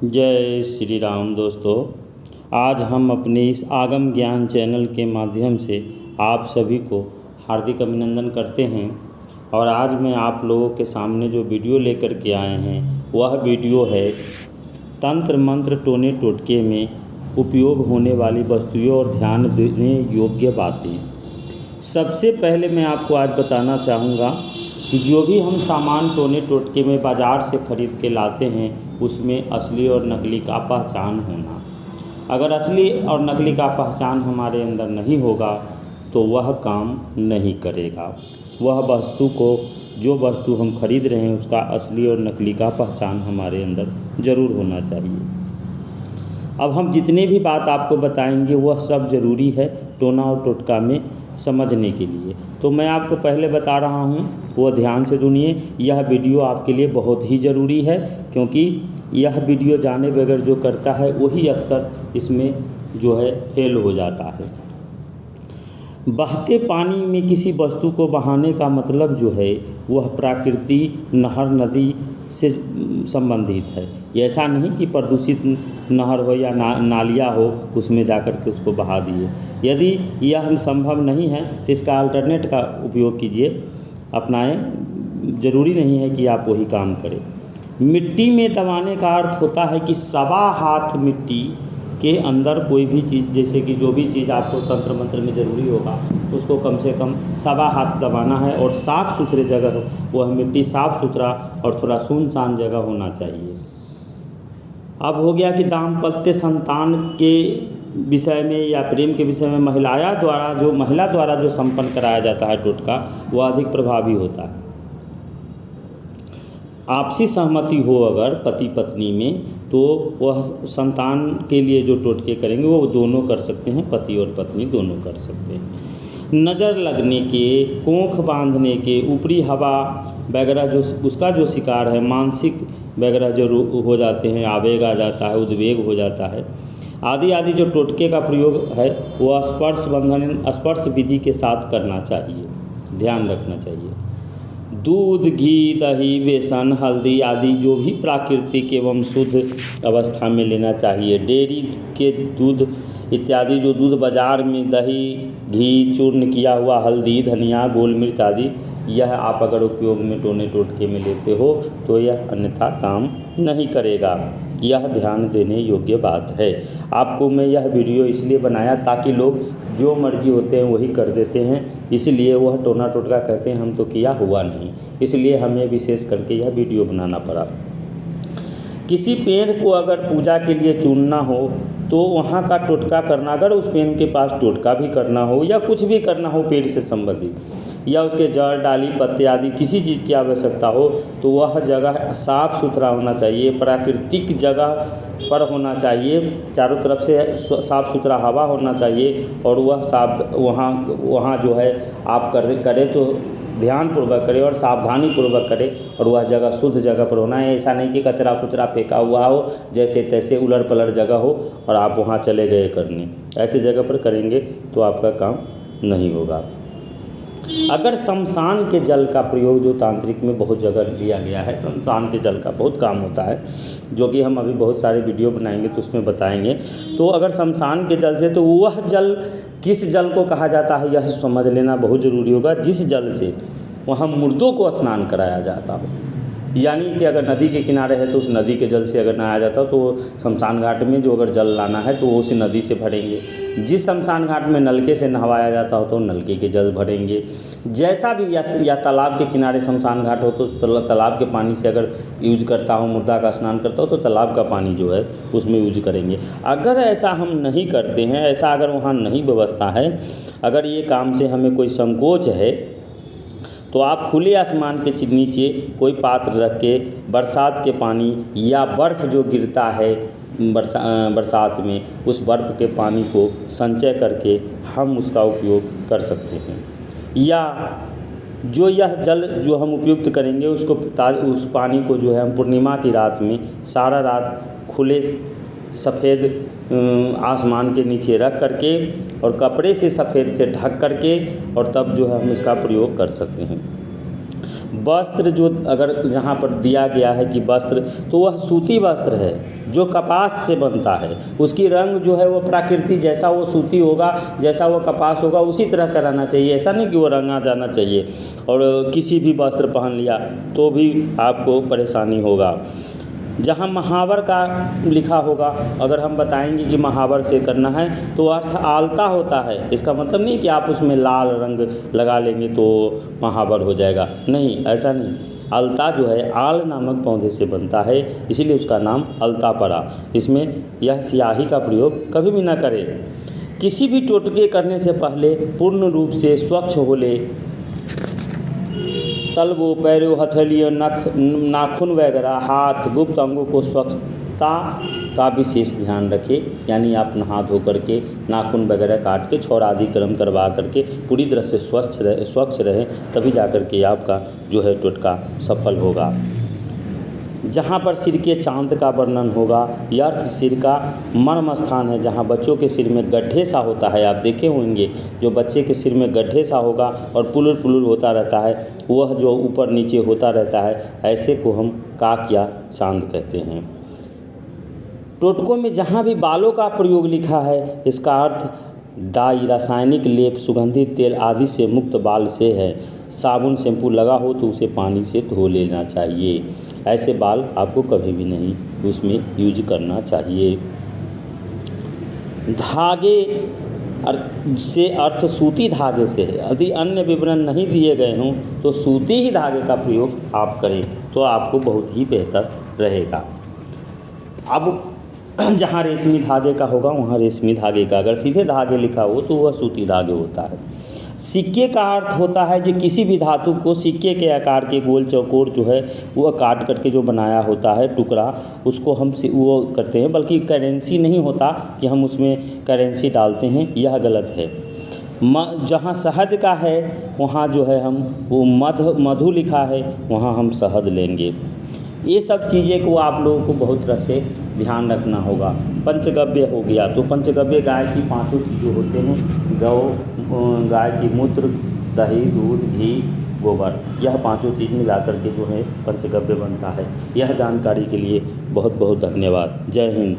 जय श्री राम दोस्तों। आज हम अपने इस आगम ज्ञान चैनल के माध्यम से आप सभी को हार्दिक अभिनंदन करते हैं। और आज मैं आप लोगों के सामने जो वीडियो लेकर के आए हैं वह वीडियो है तंत्र मंत्र टोने टोटके में उपयोग होने वाली वस्तुओं और ध्यान देने योग्य बातें। सबसे पहले मैं आपको आज बताना चाहूँगा कि जो भी हम सामान टोने टोटके में बाज़ार से ख़रीद के लाते हैं उसमें असली और नकली का पहचान होना। अगर असली और नकली का पहचान हमारे अंदर नहीं होगा तो वह काम नहीं करेगा। वह वस्तु को जो वस्तु हम खरीद रहे हैं उसका असली और नकली का पहचान हमारे अंदर ज़रूर होना चाहिए। अब हम जितने भी बात आपको बताएंगे वह सब ज़रूरी है टोना और टोटका में समझने के लिए। तो मैं आपको पहले बता रहा हूँ वह ध्यान से सुनिए। यह वीडियो आपके लिए बहुत ही ज़रूरी है क्योंकि यह वीडियो जाने बगैर जो करता है वही अक्सर इसमें जो है फेल हो जाता है। बहते पानी में किसी वस्तु को बहाने का मतलब जो है वह प्रकृति नहर नदी से संबंधित है। ऐसा नहीं कि प्रदूषित नहर हो या नालियाँ हो उसमें जाकर के उसको बहा दिए। यदि यह संभव नहीं है तो इसका अल्टरनेट का उपयोग कीजिए, अपनाएं। ज़रूरी नहीं है कि आप वही काम करें। मिट्टी में दबाने का अर्थ होता है कि सवा हाथ मिट्टी के अंदर कोई भी चीज़, जैसे कि जो भी चीज़ आपको तंत्र मंत्र में ज़रूरी होगा उसको कम से कम सवा हाथ दबाना है और साफ़ सुथरे जगह वह मिट्टी साफ़ सुथरा और थोड़ा सुनसान जगह होना चाहिए। अब हो गया कि दाम्पत्य संतान के विषय में या प्रेम के विषय में महिला द्वारा जो संपन्न कराया जाता है टोटका वह अधिक प्रभावी होता है। आपसी सहमति हो अगर पति पत्नी में तो वह संतान के लिए जो टोटके करेंगे वो दोनों कर सकते हैं, पति और पत्नी दोनों कर सकते हैं। नज़र लगने के, कोंख बांधने के, ऊपरी हवा वगैरह जो उसका जो शिकार है, मानसिक वगैरह जो हो जाते हैं, आवेग आ जाता है, उद्वेग हो जाता है, आदि जो टोटके का प्रयोग है वह स्पर्श विधि के साथ करना चाहिए, ध्यान रखना चाहिए। दूध, घी, दही, बेसन, हल्दी आदि जो भी प्राकृतिक एवं शुद्ध अवस्था में लेना चाहिए। डेयरी के दूध इत्यादि जो दूध बाज़ार में, दही, घी, चूर्ण किया हुआ, हल्दी, धनिया, गोल मिर्च आदि, यह आप अगर उपयोग में टोने टोटके में लेते हो तो यह अन्यथा काम नहीं करेगा। यह ध्यान देने योग्य बात है। आपको मैं यह वीडियो इसलिए बनाया ताकि लोग जो मर्जी होते हैं वही कर देते हैं, इसलिए वह टोना टोटका कहते हैं हम तो किया हुआ नहीं, इसलिए हमें विशेष करके यह वीडियो बनाना पड़ा। किसी पेड़ को अगर पूजा के लिए चुनना हो तो वहाँ का टोटका करना, अगर उस पेड़ के पास टोटका भी करना हो या कुछ भी करना हो पेड़ से संबंधित, या उसके जड़, डाली, पत्ते आदि किसी चीज़ की आवश्यकता हो तो वह जगह साफ़ सुथरा होना चाहिए, प्राकृतिक जगह पर होना चाहिए, चारों तरफ से साफ़ सुथरा हवा होना चाहिए और वह साफ वहाँ जो है आप करें तो ध्यानपूर्वक करें और सावधानी पूर्वक करें और वह जगह शुद्ध जगह पर होना है। ऐसा नहीं कि कचरा कुचरा फेंका हुआ हो, जैसे तैसे उलट पलट जगह हो और आप वहाँ चले गए करने। ऐसी जगह पर करेंगे तो आपका काम नहीं होगा। अगर शमशान के जल का प्रयोग जो तांत्रिक में बहुत जगह लिया गया है, शमशान के जल का बहुत काम होता है, जो कि हम अभी बहुत सारे वीडियो बनाएंगे तो उसमें बताएंगे। तो अगर शमशान के जल से, तो वह जल किस जल को कहा जाता है यह समझ लेना बहुत ज़रूरी होगा। जिस जल से वहाँ मुर्दों को स्नान कराया जाता हो, यानी कि अगर नदी के किनारे है तो उस नदी के जल से अगर नहाया जाता हो तो शमशान घाट में जो अगर जल लाना है तो वो उसी नदी से भरेंगे। जिस शमशान घाट में नलके से नहवाया जाता हो तो नलके के जल भरेंगे। जैसा भी या तालाब के किनारे शमशान घाट हो तो तालाब के पानी से अगर यूज करता हो, मुर्दा का स्नान करता हो तो तालाब का पानी जो है उसमें यूज करेंगे। अगर ऐसा हम नहीं करते हैं, ऐसा अगर वहाँ नहीं व्यवस्था है, अगर ये काम से हमें कोई संकोच है तो आप खुले आसमान के नीचे कोई पात्र रख के बरसात के पानी या बर्फ़ जो गिरता है बरसात में, उस बर्फ़ के पानी को संचय करके हम उसका उपयोग कर सकते हैं। या जो यह जल जो हम उपयुक्त करेंगे उस पानी को जो है हम पूर्णिमा की रात में सारा रात खुले सफ़ेद आसमान के नीचे रख करके और कपड़े से सफ़ेद से ढक करके और तब जो है हम इसका प्रयोग कर सकते हैं। वस्त्र जो अगर जहाँ पर दिया गया है कि वस्त्र, तो वह सूती वस्त्र है जो कपास से बनता है। उसकी रंग जो है वो प्रकृति जैसा वो सूती होगा, जैसा वो कपास होगा, उसी तरह का रहना चाहिए। ऐसा नहीं कि वो रंगा जाना चाहिए और किसी भी वस्त्र पहन लिया तो भी आपको परेशानी होगा। जहाँ महावर का लिखा होगा, अगर हम बताएंगे कि महावर से करना है तो अर्थ आलता होता है। इसका मतलब नहीं कि आप उसमें लाल रंग लगा लेंगे तो महावर हो जाएगा, नहीं, ऐसा नहीं। अलता जो है आल नामक पौधे से बनता है, इसीलिए उसका नाम अलता पड़ा। इसमें यह स्याही का प्रयोग कभी भी ना करें। किसी भी टोटके करने से पहले पूर्ण रूप से स्वच्छ हो ले। तलवों, पैरों, हथेलियों, नाखून वगैरह, हाथ, गुप्त अंगों को स्वच्छता का विशेष ध्यान रखें। यानी आप नहा धो करके नाखून वगैरह काट के छौरादि क्रम करवा करके पूरी तरह से स्वच्छ रहें, तभी जा कर के आपका जो है टोटका सफल होगा। जहाँ पर सिर के चांद का वर्णन होगा, यह अर्थ सिर का मर्म स्थान है। जहाँ बच्चों के सिर में गड्ढे सा होता है, आप देखे होंगे जो बच्चे के सिर में गड्ढे सा होगा और पुलुल पुलुल होता रहता है, वह जो ऊपर नीचे होता रहता है, ऐसे को हम काक या चांद कहते हैं। टोटकों में जहाँ भी बालों का प्रयोग लिखा है, इसका अर्थ डाई, रासायनिक लेप, सुगंधित तेल आदि से मुक्त बाल से है। साबुन शैम्पू लगा हो तो उसे पानी से धो लेना चाहिए। ऐसे बाल आपको कभी भी नहीं उसमें यूज करना चाहिए। धागे से अर्थ सूती धागे से है। यदि अन्य विवरण नहीं दिए गए हों तो सूती ही धागे का प्रयोग आप करें तो आपको बहुत ही बेहतर रहेगा। अब जहाँ रेशमी धागे का होगा वहाँ रेशमी धागे का, अगर सीधे धागे लिखा हो तो वह सूती धागे होता है। सिक्के का अर्थ होता है जो किसी भी धातु को सिक्के के आकार के गोल चौकोर जो है वह काट करके जो बनाया होता है टुकड़ा, उसको हम वो करते हैं। बल्कि करेंसी नहीं होता कि हम उसमें करेंसी डालते हैं, यह गलत है। जहाँ शहद का है वहाँ जो है हम वो मधु लिखा है, वहाँ हम शहद लेंगे। ये सब चीज़ें को आप लोगों को बहुत तरह से ध्यान रखना होगा। पंचगव्य हो गया, तो पंचगव्य गाय की पांचों चीज़ें होते हैं। गाय की मूत्र, दही, दूध, घी, गोबर, यह पांचों चीज़ मिला करके जो है पंचगव्य बनता है। यह जानकारी के लिए बहुत बहुत धन्यवाद। जय हिंद।